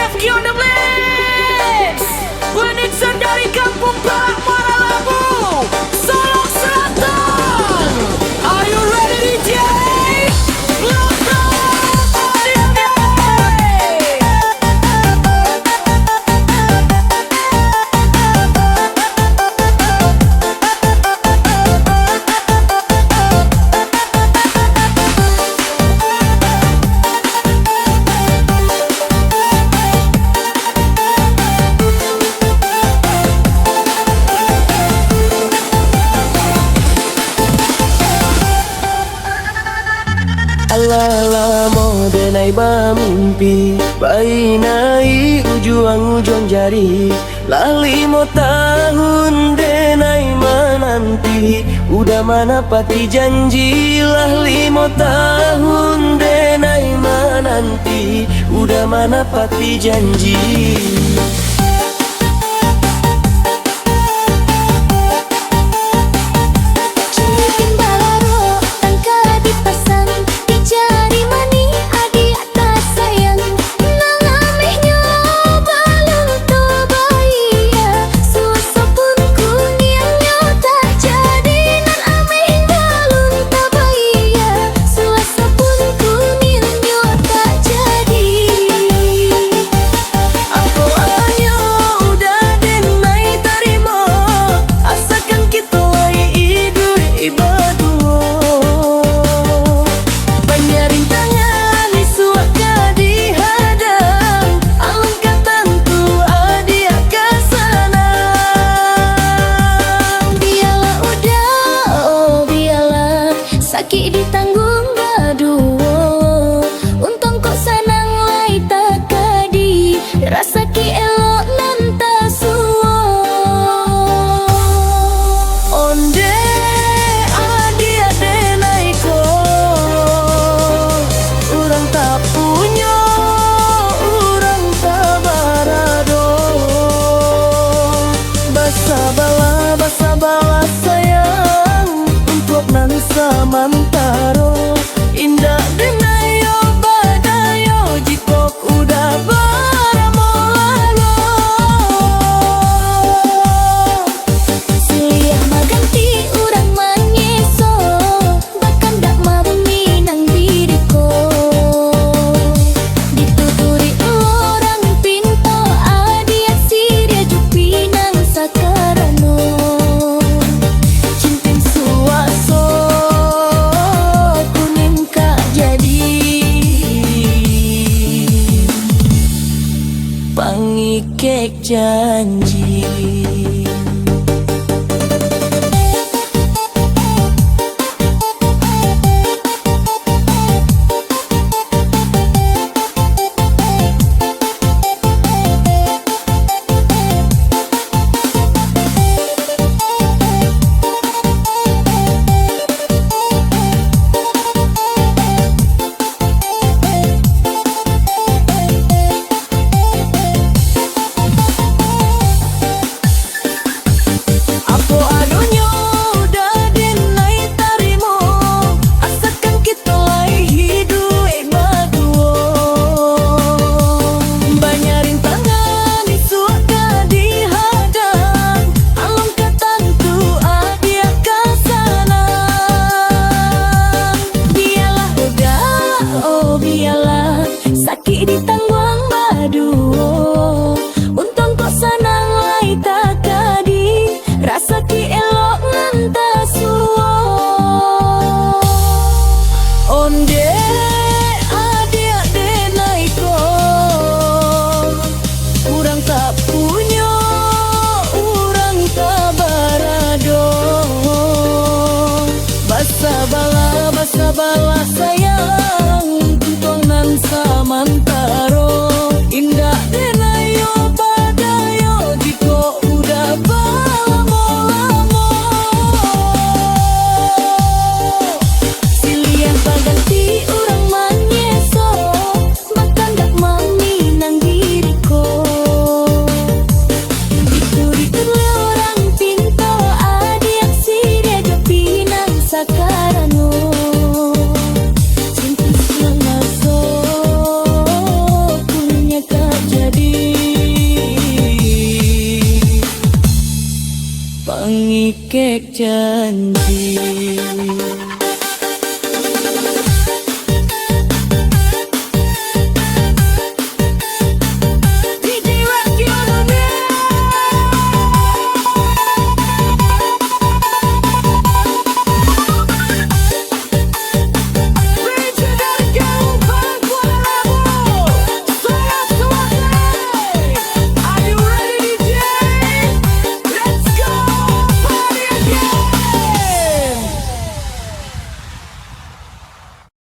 Defki on the blitz. Penitsan dari kampung Barat Muara Labu, Solok Selatan. Are you ready DJ? Alala mo denai mimpi bainai ujuang jari lali mo tahun denai menanti udah mana pati janji lali mo tahun denai menanti udah mana pati janji. Sakit ditanggung gaduh, untung kok sanang lai tak kadi, rasa ki elok nan tak suwo. Onde adi ade naiko, urang tak punya, urang tak barado. Basa bala sayang, untuk nan samantaro indah denayo badayo jikok udah baramolalo. Siliah maganti urang manyeso, bahkan dak mami nang diriku. Dituturi orang pinto adia siria jupi nang sakarano. Cintin suaso kuning kak jadi pangikek janji.